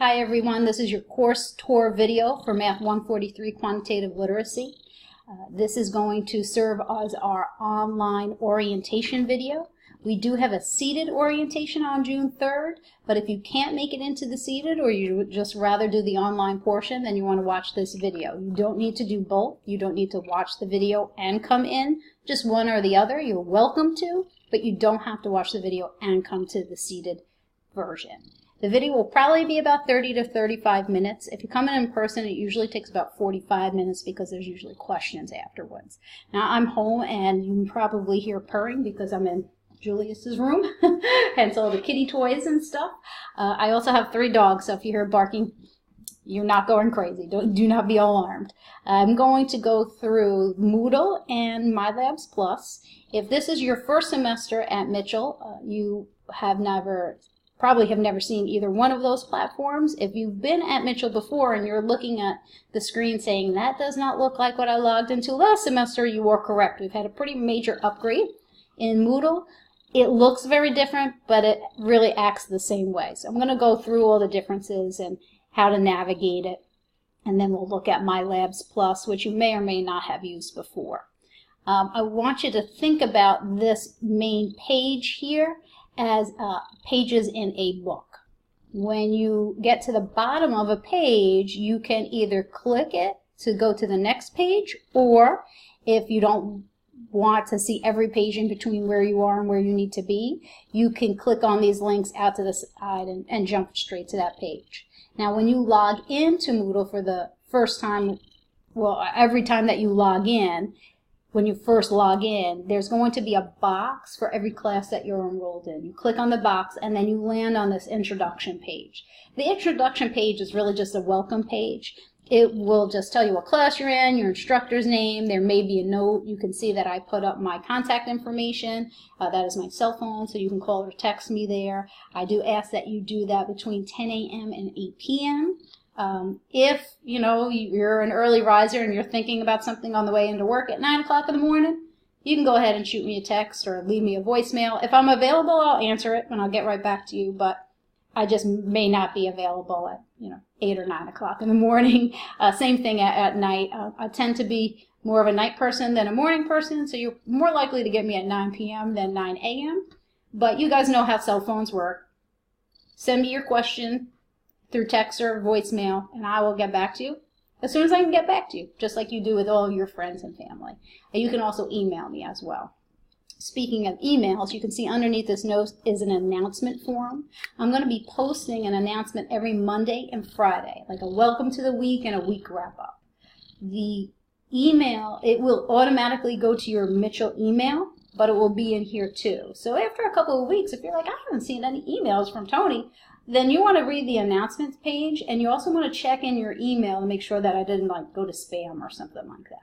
Hi everyone, this is your course tour video for Math 143 Quantitative Literacy. This is going to serve as our online orientation video. We do have a seated orientation on June 3rd, but if you can't make it into the seated or you would just rather do the online portion, then you want to watch this video. You don't need to do both. You don't need to watch the video and come in, just one or the other. You're welcome to, but you don't have to watch the video and come to the seated version. The video will probably be about 30 to 35 minutes. If you come in person, it usually takes about 45 minutes because there's usually questions afterwards. Now, I'm home, and you can probably hear purring because I'm in Julius's room, hence all the kitty toys and stuff. I also have 3 dogs, so if you hear barking, you're not going crazy. Do not be alarmed. I'm going to go through Moodle and MyLabs Plus. If this is your first semester at Mitchell, you probably have never seen either one of those platforms. If you've been at Mitchell before and you're looking at the screen saying, that does not look like what I logged into last semester, you are correct. We've had a pretty major upgrade in Moodle. It looks very different, but it really acts the same way. So I'm going to go through all the differences and how to navigate it, and then we'll look at MyLabs Plus, which you may or may not have used before. I want you to think about this main page here as pages in a book. When you get to the bottom of a page, you can either click it to go to the next page, or if you don't want to see every page in between where you are and where you need to be, you can click on these links out to the side and jump straight to that page. Now, when you log into Moodle for the first time, well, every time that you log in, when you first log in, there's going to be a box for every class that you're enrolled in. You click on the box and then you land on this introduction page. The introduction page is really just a welcome page. It will just tell you what class you're in, your instructor's name. There may be a note. You can see that I put up my contact information. That is my cell phone, so you can call or text me there. I do ask that you do that between 10 a.m. and 8 p.m. If you're an early riser and you're thinking about something on the way into work at 9 o'clock in the morning, you can go ahead and shoot me a text or leave me a voicemail. If I'm available, I'll answer it and I'll get right back to you, but I just may not be available at 8 or 9 o'clock in the morning. Same thing at night. I tend to be more of a night person than a morning person, so you're more likely to get me at 9 p.m. than 9 a.m. But you guys know how cell phones work. Send me your question through text or voicemail, and I will get back to you as soon as I can get back to you, just like you do with all of your friends and family. And you can also email me as well. Speaking of emails, you can see underneath this note is an announcement form. I'm going to be posting an announcement every Monday and Friday, like a welcome to the week and a week wrap-up. The email, it will automatically go to your Mitchell email, but it will be in here too. So after a couple of weeks, if you're like, I haven't seen any emails from Tony, then you want to read the announcements page, and you also want to check in your email to make sure that I didn't go to spam or something like that.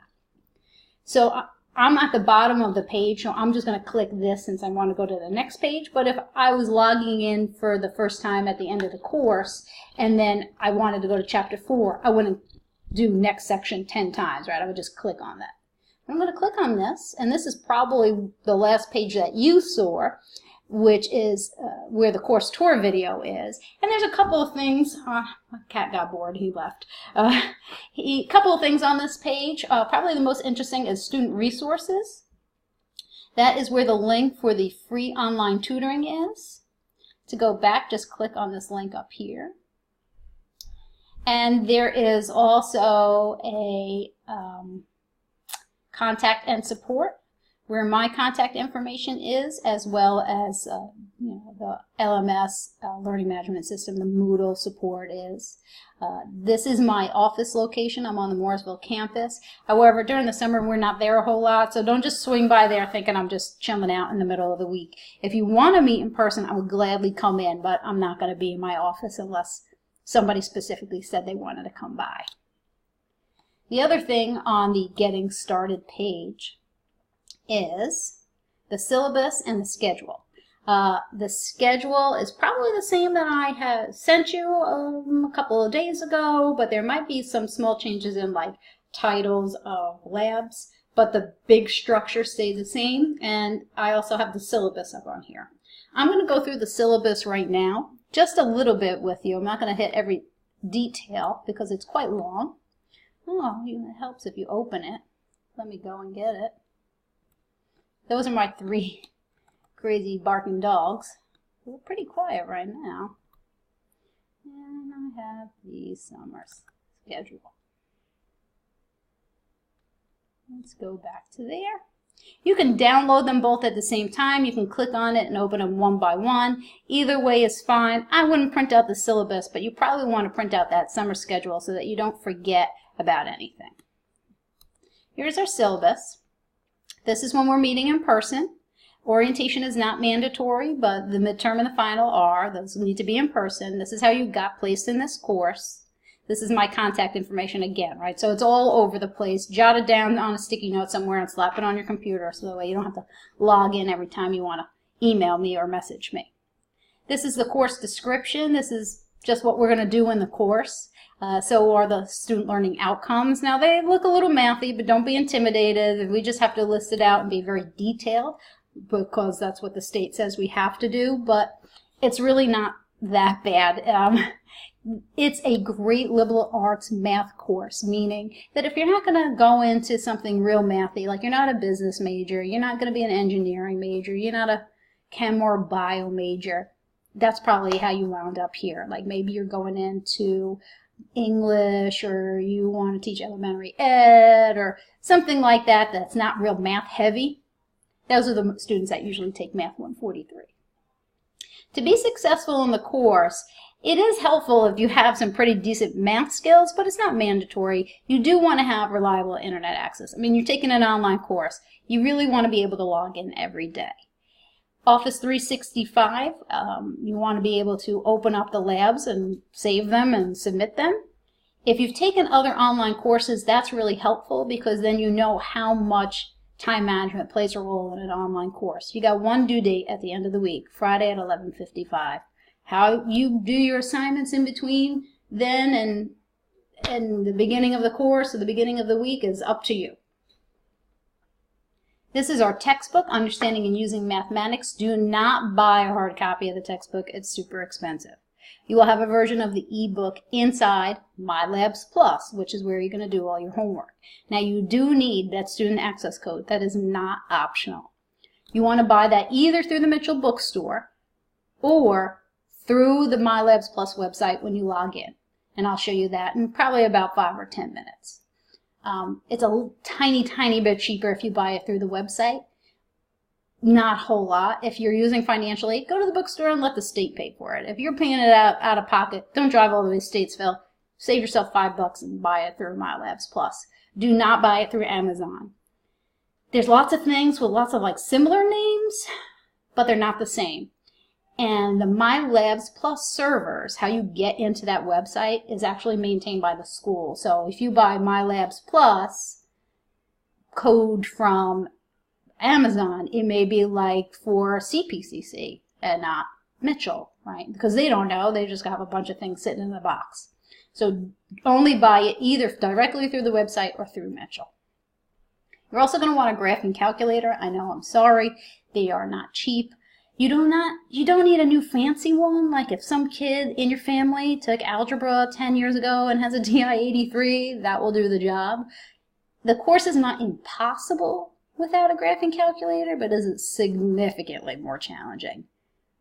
So I'm at the bottom of the page, so I'm just going to click this since I want to go to the next page. But if I was logging in for the first time at the end of the course, and then I wanted to go to chapter 4, I wouldn't do next section 10 times, right? I would just click on that. I'm going to click on this, and this is probably the last page that you saw, which is where the course tour video is. And there's a couple of things. My cat got bored, he left. A couple of things on this page. Probably the most interesting is student resources. That is where the link for the free online tutoring is. To go back, just click on this link up here. And there is also a contact and support, where my contact information is, as well as the LMS, Learning Management System, the Moodle support is. This is my office location. I'm on the Morrisville campus. However, during the summer, we're not there a whole lot, so don't just swing by there thinking I'm just chilling out in the middle of the week. If you want to meet in person, I would gladly come in, but I'm not going to be in my office unless somebody specifically said they wanted to come by. The other thing on the Getting Started page is the syllabus and the schedule. The schedule is probably the same that I have sent you a couple of days ago, but there might be some small changes in titles of labs, but the big structure stays the same, and I also have the syllabus up on here. I'm going to go through the syllabus right now, just a little bit with you. I'm not going to hit every detail because it's quite long. Oh, it helps if you open it. Let me go and get it. Those are my 3 crazy barking dogs. They're pretty quiet right now. And I have the summer schedule. Let's go back to there. You can download them both at the same time. You can click on it and open them one by one. Either way is fine. I wouldn't print out the syllabus, but you probably want to print out that summer schedule so that you don't forget about anything. Here's our syllabus. This is when we're meeting in person. Orientation is not mandatory, but the midterm and the final are. Those need to be in person. This is how you got placed in this course. This is my contact information again, right? So it's all over the place. Jot it down on a sticky note somewhere and slap it on your computer so that way you don't have to log in every time you want to email me or message me. This is the course description. This is just what we're going to do in the course. So are the student learning outcomes. Now they look a little mathy, but don't be intimidated. We just have to list it out and be very detailed because that's what the state says we have to do, but it's really not that bad. It's a great liberal arts math course, meaning that if you're not going to go into something real mathy, like you're not a business major, you're not going to be an engineering major, you're not a chem or bio major, that's probably how you wound up here. Like maybe you're going into English, or you want to teach elementary ed, or something like that that's not real math heavy. Those are the students that usually take Math 143. To be successful in the course, it is helpful if you have some pretty decent math skills, but it's not mandatory. You do want to have reliable internet access. I mean, you're taking an online course. You really want to be able to log in every day. Office 365, you want to be able to open up the labs and save them and submit them. If you've taken other online courses, that's really helpful because then you know how much time management plays a role in an online course. You got one due date at the end of the week, Friday at 11:55. How you do your assignments in between then and the beginning of the course or the beginning of the week is up to you. This is our textbook, Understanding and Using Mathematics. Do not buy a hard copy of the textbook. It's super expensive. You will have a version of the ebook inside MyLabs Plus, which is where you're going to do all your homework. Now you do need that student access code. That is not optional. You want to buy that either through the Mitchell bookstore or through the MyLabs Plus website when you log in. And I'll show you that in probably about 5 or 10 minutes. It's a tiny bit cheaper if you buy it through the website. Not a whole lot. If you're using financial aid, go to the bookstore and let the state pay for it. If you're paying it out of pocket, don't drive all the way to Statesville. Save yourself $5 and buy it through MyLabs Plus. Do not buy it through Amazon. There's lots of things with lots of like similar names, but they're not the same. And the MyLabs Plus servers, how you get into that website, is actually maintained by the school. So if you buy MyLabs Plus code from Amazon, it may be like for CPCC and not Mitchell, right? Because they don't know. They just have a bunch of things sitting in the box. So only buy it either directly through the website or through Mitchell. You're also going to want a graphing calculator. I know, I'm sorry. They are not cheap. You don't need a new fancy one. Like if some kid in your family took algebra 10 years ago and has a TI-83, that will do the job. The course is not impossible without a graphing calculator, but is significantly more challenging.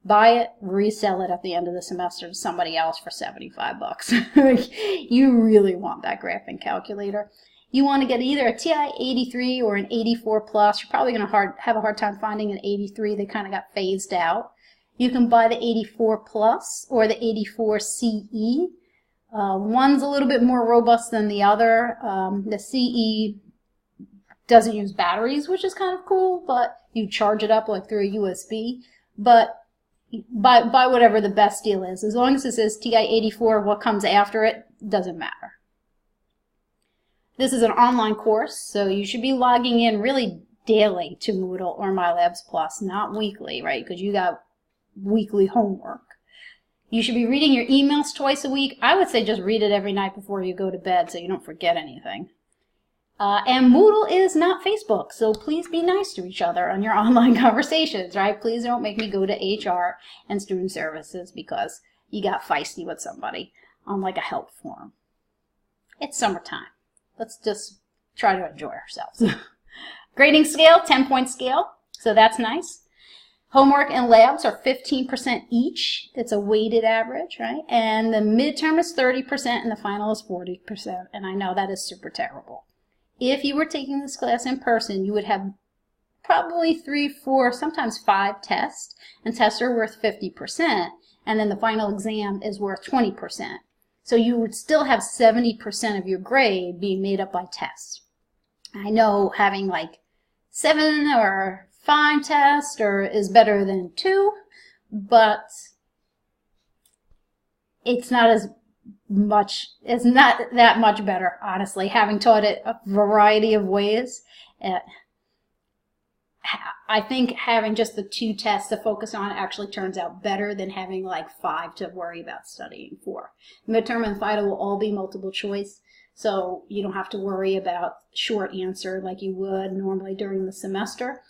Buy it, resell it at the end of the semester to somebody else for $75. You really want that graphing calculator. You want to get either a TI-83 or an 84 plus. You're probably going to have a hard time finding an 83. They kind of got phased out. You can buy the 84 plus or the 84 CE. One's a little bit more robust than the other. The CE doesn't use batteries, which is kind of cool, but you charge it up like through a USB. But buy whatever the best deal is. As long as it says TI-84, what comes after it doesn't matter. This is an online course, so you should be logging in really daily to Moodle or MyLabs Plus, not weekly, right? Because you got weekly homework. You should be reading your emails twice a week. I would say just read it every night before you go to bed so you don't forget anything. And Moodle is not Facebook, so please be nice to each other on your online conversations, right? Please don't make me go to HR and student services because you got feisty with somebody on like a help forum. It's summertime. Let's just try to enjoy ourselves. Grading scale, 10-point scale, so that's nice. Homework and labs are 15% each. It's a weighted average, right? And the midterm is 30% and the final is 40%. And I know that is super terrible. If you were taking this class in person, you would have probably 3, 4, sometimes 5 tests. And tests are worth 50%. And then the final exam is worth 20%. So you would still have 70% of your grade being made up by tests. I know having like 7 or 5 tests is better than 2, but it's not as much, it's not that much better, honestly. Having taught it a variety of ways, I think having just the 2 tests to focus on actually turns out better than having like 5 to worry about studying for. Midterm and final will all be multiple choice, so you don't have to worry about short answer like you would normally during the semester.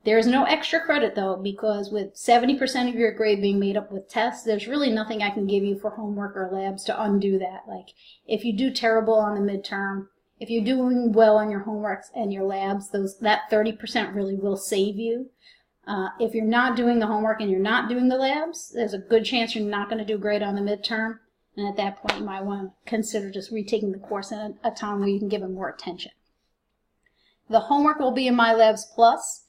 There's no extra credit though, because with 70% of your grade being made up with tests, there's really nothing I can give you for homework or labs to undo that. Like if you do terrible on the midterm, if you're doing well on your homeworks and your labs, that 30% really will save you. If you're not doing the homework and you're not doing the labs, there's a good chance you're not going to do great on the midterm. And at that point, you might want to consider just retaking the course at a time where you can give it more attention. The homework will be in My Labs Plus.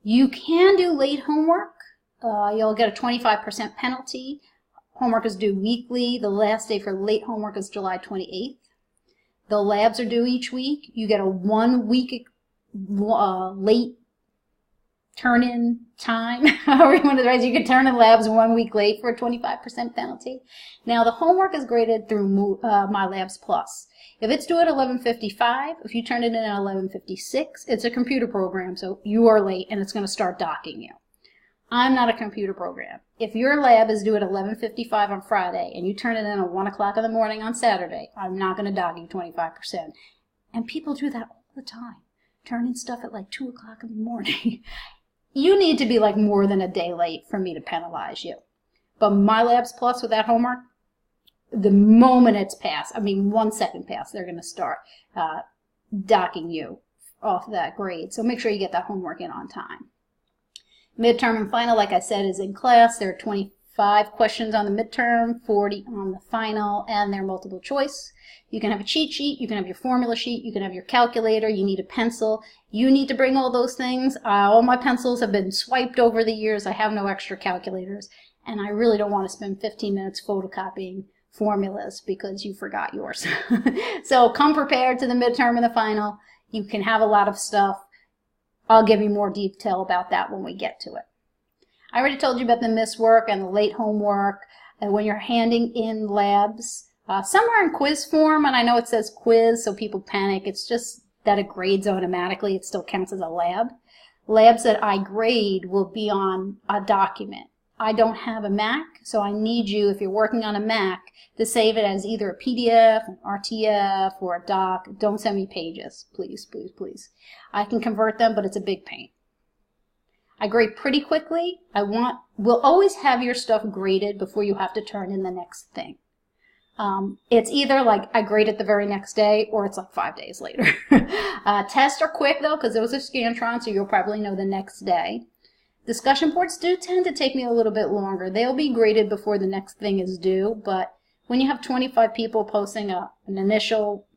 You can do late homework. You'll get a 25% penalty. Homework is due weekly. The last day for late homework is July 28th. The labs are due each week. You get a 1 week late turn-in time. However you want to write, you can turn in labs 1 week late for a 25% penalty. Now the homework is graded through My Labs Plus. If it's due at 11:55, if you turn it in at 11:56, it's a computer program, so you are late and it's going to start docking you. I'm not a computer program. If your lab is due at 11:55 on Friday and you turn it in at 1 o'clock in the morning on Saturday, I'm not going to dock you 25%. And people do that all the time, turn in stuff at like 2 o'clock in the morning. You need to be like more than a day late for me to penalize you. But My Labs Plus with that homework, the moment it's passed, I mean 1 second past, they're going to start docking you off that grade. So make sure you get that homework in on time. Midterm and final, like I said, is in class. There are 25 questions on the midterm, 40 on the final, and they're multiple choice. You can have a cheat sheet, you can have your formula sheet, you can have your calculator, you need a pencil. You need to bring all those things. All my pencils have been swiped over the years. I have no extra calculators, and I really don't want to spend 15 minutes photocopying formulas because you forgot yours. So come prepared to the midterm and the final. You can have a lot of stuff. I'll give you more detail about that when we get to it. I already told you about the missed work and the late homework, and when you're handing in labs. Some are in quiz form, and I know it says quiz, so people panic. It's just that it grades automatically. It still counts as a lab. Labs that I grade will be on a document. I don't have a Mac, so I need you, if you're working on a Mac, to save it as either a PDF, an RTF, or a doc. Don't send me pages, please, please, please. I can convert them, but it's a big pain. I grade pretty quickly. We'll always have your stuff graded before you have to turn in the next thing. It's either like I grade it the very next day, or it's like 5 days later. Tests are quick though, because those are Scantron, so you'll probably know the next day. Discussion boards do tend to take me a little bit longer. They'll be graded before the next thing is due, but when you have 25 people posting an initial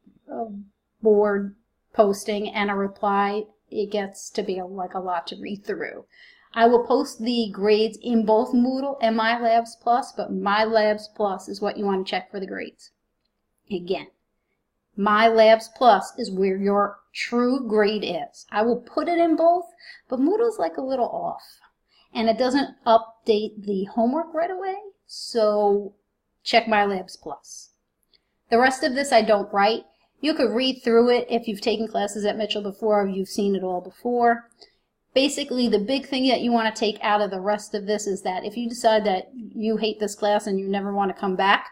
board posting and a reply, it gets to be like a lot to read through. I will post the grades in both Moodle and My Labs Plus, but My Labs Plus is what you want to check for the grades. Again, My Labs Plus is where your true grade is. I will put it in both, but Moodle's like a little off. And it doesn't update the homework right away, so check My Labs Plus. The rest of this I don't write. You could read through it if you've taken classes at Mitchell before, or you've seen it all before. Basically, the big thing that you want to take out of the rest of this is that if you decide that you hate this class and you never want to come back,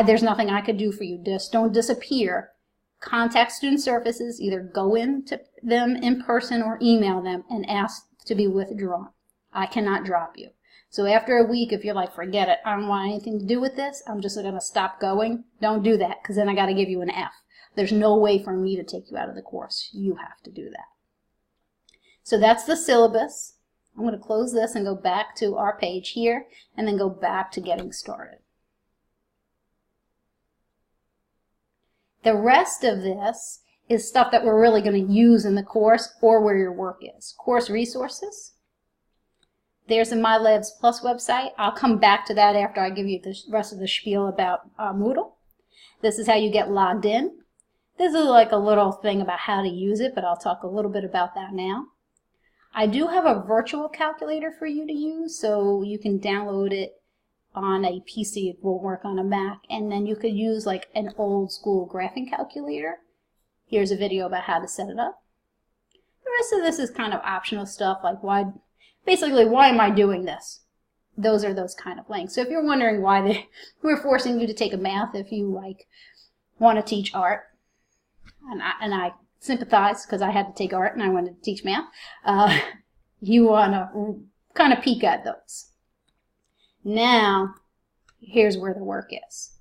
there's nothing I could do for you. Just don't disappear. Contact Student Services, either go into them in person or email them and ask to be withdrawn. I cannot drop you. So after a week, if you're like, forget it, I don't want anything to do with this, I'm just going to stop going, don't do that, because then I got to give you an F. There's no way for me to take you out of the course. You have to do that. So that's the syllabus. I'm going to close this and go back to our page here, and then go back to getting started. The rest of this is stuff that we're really going to use in the course or where your work is. Course resources. There's the My Labs Plus website. I'll come back to that after I give you the rest of the spiel about Moodle. This is how you get logged in. This is like a little thing about how to use it, but I'll talk a little bit about that now. I do have a virtual calculator for you to use, so you can download it on a PC. It won't work on a Mac, and then you could use like an old school graphing calculator. Here's a video about how to set it up. The rest of this is kind of optional stuff, like why am I doing this? Those are those kind of links. So if you're wondering why we're forcing you to take a math if you like want to teach art, and I sympathize because I had to take art and I wanted to teach math, you want to kind of peek at those. Now, here's where the work is.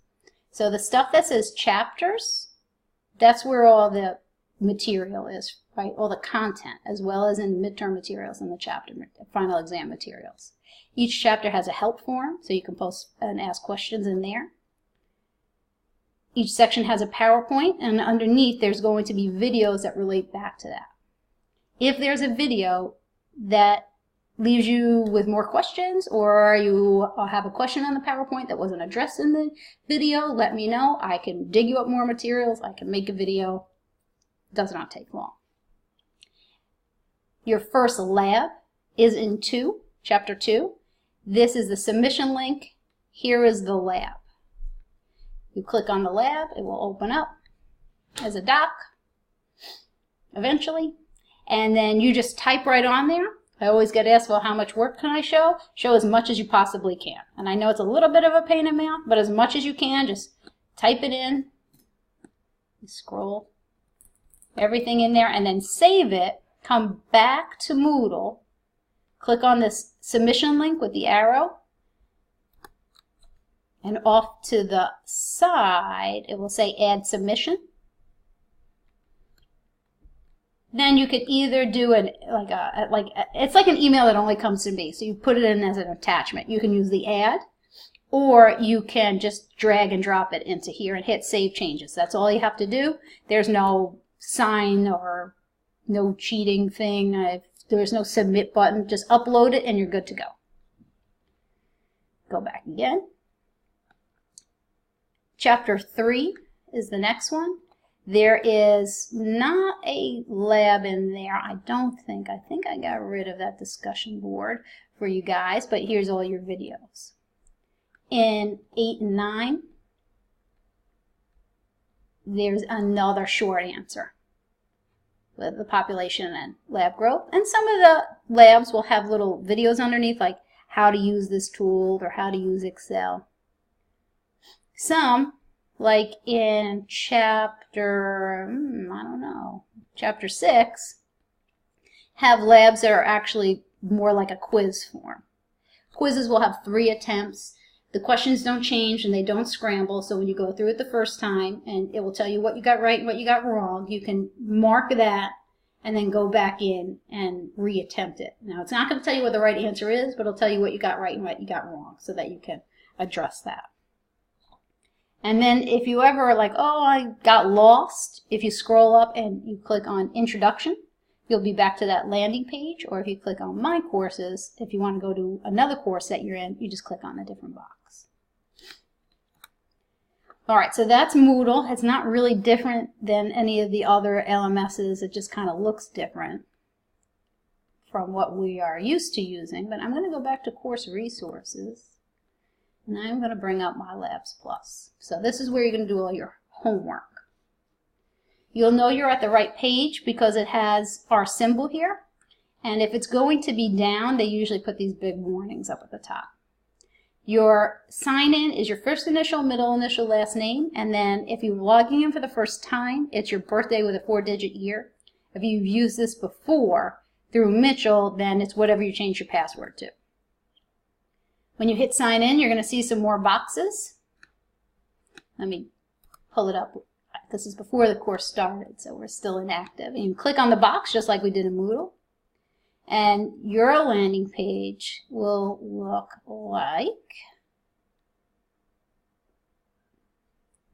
So the stuff that says chapters, that's where all the material is, right? All the content, as well as in the midterm materials and the chapter final exam materials. Each chapter has a help forum, so you can post and ask questions in there. Each section has a PowerPoint, and underneath there's going to be videos that relate back to that. If there's a video that leaves you with more questions, or you have a question on the PowerPoint that wasn't addressed in the video, let me know. I can dig you up more materials. I can make a video. It does not take long. Your first lab is in chapter 2. This is the submission link. Here is the lab. You click on the lab, it will open up as a doc eventually, and then you just type right on there. I always get asked, well, how much work can I show? Show as much as you possibly can. And I know it's a little bit of a pain in math, but as much as you can, just type it in, scroll everything in there, and then save it, come back to Moodle, click on this submission link with the arrow, and off to the side, it will say Add Submission. Then you could either do it's like an email that only comes to me. So you put it in as an attachment. You can use the add, or you can just drag and drop it into here and hit Save Changes. That's all you have to do. There's no sign or no cheating thing. There's no submit button. Just upload it and you're good to go. Go back again. Chapter 3 is the next one. There is not a lab in there, I don't think. I think I got rid of that discussion board for you guys, but here's all your videos. In 8 and 9, there's another short answer with the population and lab growth. And some of the labs will have little videos underneath, like how to use this tool or how to use Excel. Some, like in chapter 6, have labs that are actually more like a quiz form. Quizzes will have 3 attempts. The questions don't change and they don't scramble, so when you go through it the first time, and it will tell you what you got right and what you got wrong, you can mark that and then go back in and reattempt it. Now, it's not going to tell you what the right answer is, but it'll tell you what you got right and what you got wrong so that you can address that. And then if you ever are like, oh, I got lost, if you scroll up and you click on Introduction, you'll be back to that landing page. Or if you click on My Courses, if you want to go to another course that you're in, you just click on a different box. All right, so that's Moodle. It's not really different than any of the other LMSs. It just kind of looks different from what we are used to using. But I'm going to go back to Course Resources. And I'm going to bring up My Labs Plus. So this is where you're going to do all your homework. You'll know you're at the right page because it has our symbol here. And if it's going to be down, they usually put these big warnings up at the top. Your sign-in is your first initial, middle initial, last name. And then if you're logging in for the first time, it's your birthday with a 4-digit year. If you've used this before through Mitchell, then it's whatever you change your password to. When you hit sign in, you're going to see some more boxes. Let me pull it up. This is before the course started, so we're still inactive. And you click on the box just like we did in Moodle. And your landing page will look like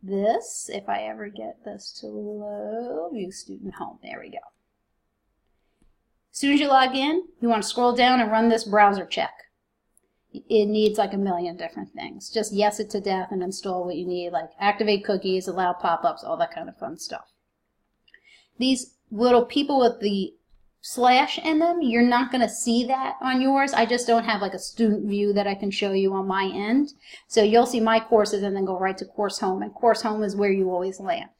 this. If I ever get this to load, view student home. There we go. As soon as you log in, you want to scroll down and run this browser check. It needs like a million different things. Just yes it to death and install what you need, like activate cookies, allow pop-ups, all that kind of fun stuff. These little people with the slash in them, you're not going to see that on yours. I just don't have like a student view that I can show you on my end. So you'll see my courses and then go right to course home, and course home is where you always land.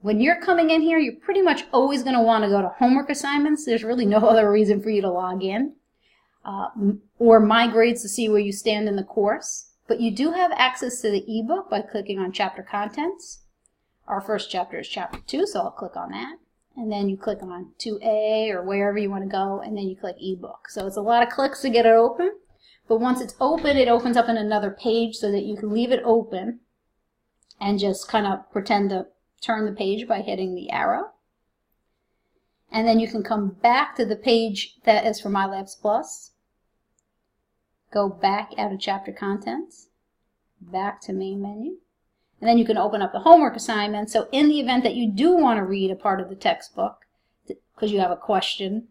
When you're coming in here, you're pretty much always going to want to go to homework assignments. There's really no other reason for you to log in. Or my grades to see where you stand in the course. But you do have access to the ebook by clicking on chapter contents. Our first chapter is chapter 2, so I'll click on that. And then you click on 2A or wherever you want to go, and then you click ebook. So it's a lot of clicks to get it open. But once it's open, it opens up in another page so that you can leave it open and just kind of pretend to turn the page by hitting the arrow. And then you can come back to the page that is for MyLabs Plus. Go back out of chapter contents, back to main menu, and then you can open up the homework assignment. So in the event that you do want to read a part of the textbook, because you have a question,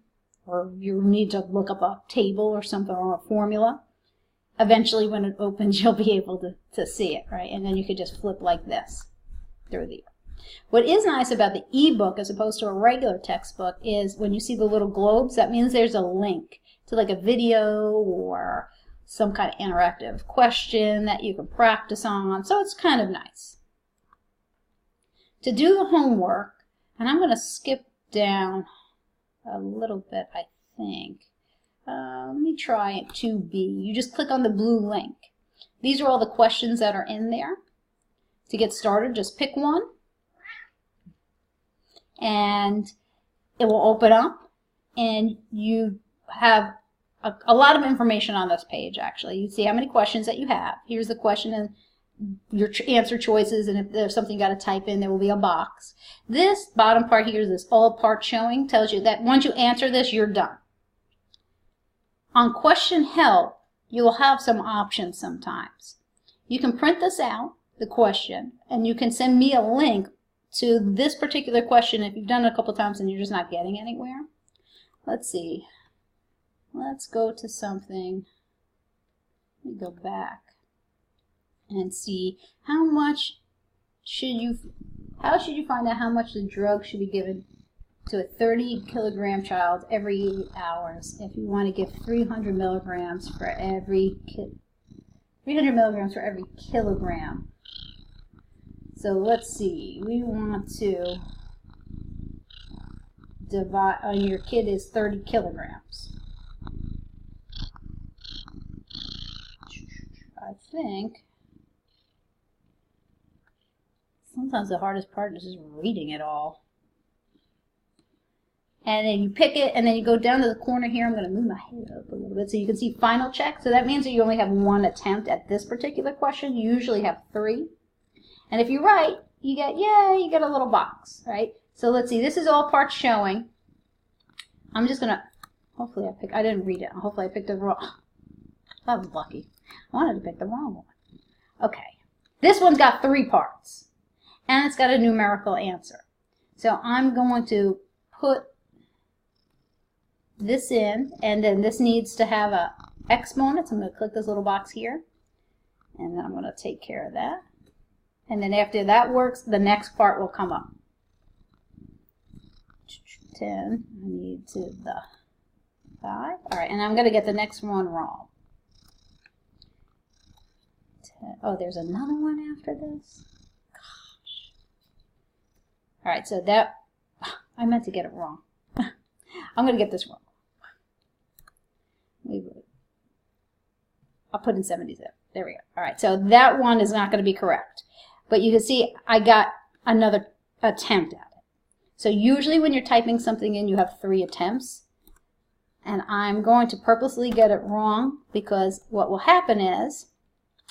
or you need to look up a table or something, or a formula, eventually when it opens you'll be able to see it, right? And then you could just flip like this through the. What is nice about the ebook as opposed to a regular textbook is when you see the little globes, that means there's a link to like a video or some kind of interactive question that you can practice on. So it's kind of nice. To do the homework, and I'm going to skip down a little bit, I think. Let me try 2B. You just click on the blue link. These are all the questions that are in there. To get started, just pick one. And it will open up, and you have a lot of information on this page, actually. You see how many questions that you have. Here's the question and your answer choices, and if there's something you got to type in, there will be a box. This bottom part here, this all part showing, tells you that once you answer this, you're done. On question help, you will have some options sometimes. You can print this out, the question, and you can send me a link to this particular question if you've done it a couple times and you're just not getting anywhere. Let's see. Let's go to something. Let me go back and see how should you find out how much the drug should be given to a 30-kilogram child every 8 hours if you want to give 300 milligrams for every kilogram. So let's see, we want to divide, your kid is 30 kilograms. I think sometimes the hardest part is just reading it all. And then you pick it, and then you go down to the corner here. I'm going to move my head up a little bit so you can see final check. So that means that you only have one attempt at this particular question. You usually have 3. And if you're right, you get, yay, you get a little box, right? So let's see, this is all parts showing. I'm just going to, hopefully I didn't read it. Hopefully I picked it wrong. That was lucky. I wanted to pick the wrong one. Okay, this one's got 3 parts, and it's got a numerical answer. So I'm going to put this in, and then this needs to have a exponent. So I'm going to click this little box here, and then I'm going to take care of that. And then after that works, the next part will come up. 10, I need to the 5. All right, and I'm going to get the next one wrong. 10, oh, there's another one after this? Gosh. All right, so that, I meant to get it wrong. I'm going to get this wrong. I'll put in 77. There we go. All right, so that one is not going to be correct. But you can see I got another attempt at it. So usually when you're typing something in, you have 3 attempts. And I'm going to purposely get it wrong, because what will happen is,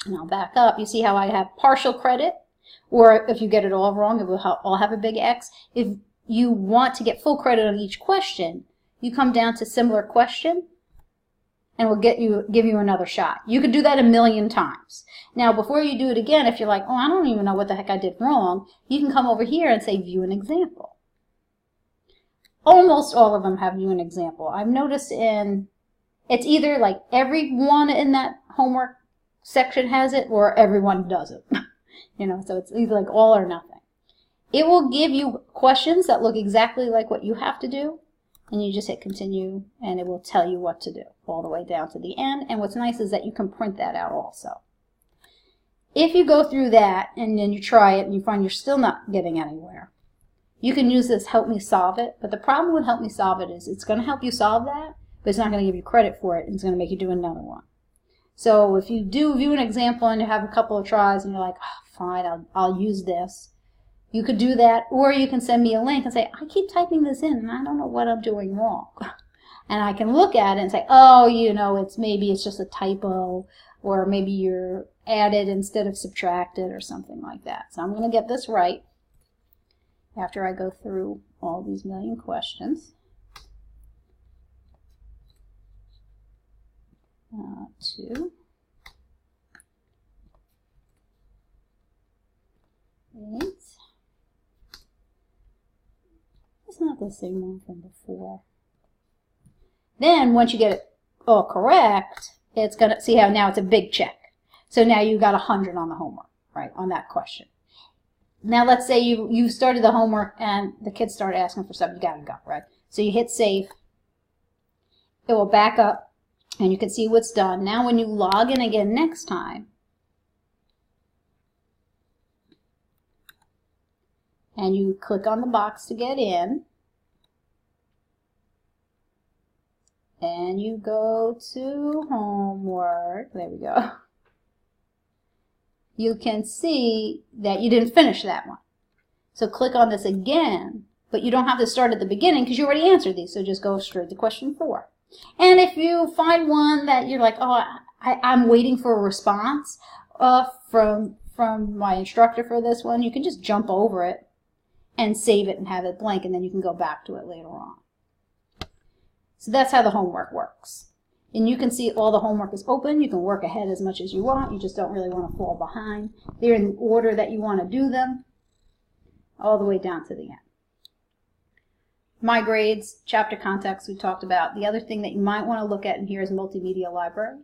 and I'll back up, you see how I have partial credit? Or if you get it all wrong, it will all have a big X. If you want to get full credit on each question, you come down to similar question, and we'll give you another shot. You could do that 1,000,000 times. Now, before you do it again, if you're like, oh, I don't even know what the heck I did wrong, you can come over here and say, view an example. Almost all of them have view an example. I've noticed it's either like everyone in that homework section has it, or everyone doesn't. You know, so it's either like all or nothing. It will give you questions that look exactly like what you have to do, and you just hit continue, and it will tell you what to do all the way down to the end. And what's nice is that you can print that out also. If you go through that and then you try it and you find you're still not getting anywhere, you can use this Help Me Solve It. But the problem with Help Me Solve It is it's going to help you solve that, but it's not going to give you credit for it, and it's going to make you do another one. So if you do view an example and you have a couple of tries and you're like, oh, fine, I'll use this, you could do that, or you can send me a link and say, I keep typing this in and I don't know what I'm doing wrong. And I can look at it and say, oh, you know, maybe it's just a typo, or maybe you're added instead of subtracted or something like that. So I'm going to get this right after I go through all these 1,000,000 questions. 2, 8. It's not the same one from before. Then once you get it all correct, it's going to see how now it's a big check. So now you got 100 on the homework, right, on that question. Now let's say you started the homework and the kids started asking for something. You got to go, right? So you hit save. It will back up and you can see what's done. Now when you log in again next time, and you click on the box to get in, and you go to homework, there we go, you can see that you didn't finish that one. So click on this again, but you don't have to start at the beginning because you already answered these, so just go straight to question 4. And if you find one that you're like, oh, I'm waiting for a response from my instructor for this one, you can just jump over it and save it and have it blank, and then you can go back to it later on. So that's how the homework works. And you can see all the homework is open. You can work ahead as much as you want. You just don't really want to fall behind. They're in the order that you want to do them, all the way down to the end. My grades, chapter context we talked about. The other thing that you might want to look at in here is multimedia library.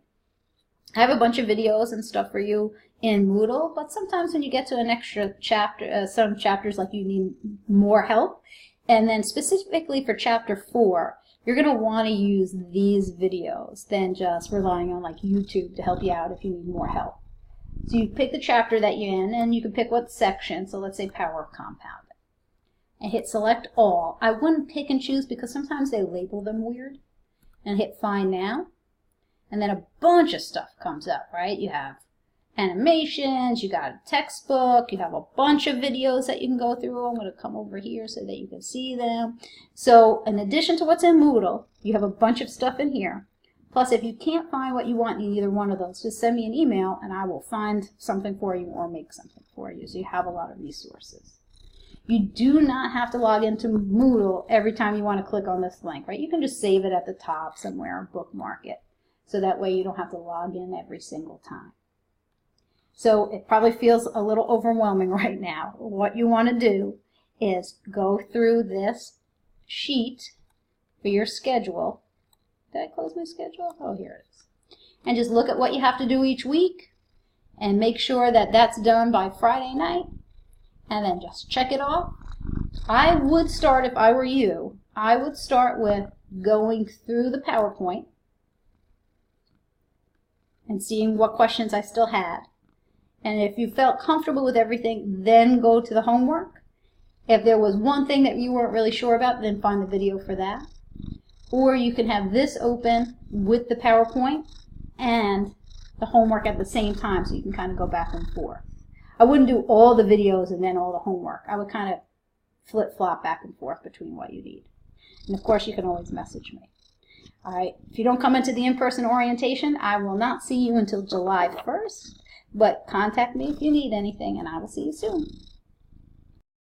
I have a bunch of videos and stuff for you in Moodle, but sometimes when you get to an extra chapter, some chapters like you need more help, and then specifically for chapter 4, you're going to want to use these videos than just relying on like YouTube to help you out if you need more help. So you pick the chapter that you're in, and you can pick what section, so let's say power of compounding, and hit select all. I wouldn't pick and choose because sometimes they label them weird, and hit find now. And then a bunch of stuff comes up, right? You have animations, you got a textbook, you have a bunch of videos that you can go through. I'm going to come over here so that you can see them. So in addition to what's in Moodle, you have a bunch of stuff in here. Plus, if you can't find what you want in either one of those, just send me an email and I will find something for you or make something for you. So you have a lot of resources. You do not have to log into Moodle every time you want to click on this link, right? You can just save it at the top somewhere and bookmark it. So that way you don't have to log in every single time. So it probably feels a little overwhelming right now. What you want to do is go through this sheet for your schedule. Did I close my schedule? Oh, here it is. And just look at what you have to do each week and make sure that that's done by Friday night. And then just check it off. I would start, if I were you, I would start with going through the PowerPoint and seeing what questions I still had. And if you felt comfortable with everything, then go to the homework. If there was one thing that you weren't really sure about, then find the video for that. Or you can have this open with the PowerPoint and the homework at the same time, so you can kind of go back and forth. I wouldn't do all the videos and then all the homework. I would kind of flip-flop back and forth between what you need. And of course, you can always message me. All right, if you don't come into the in-person orientation, I will not see you until July 1st, but contact me if you need anything, and I will see you soon.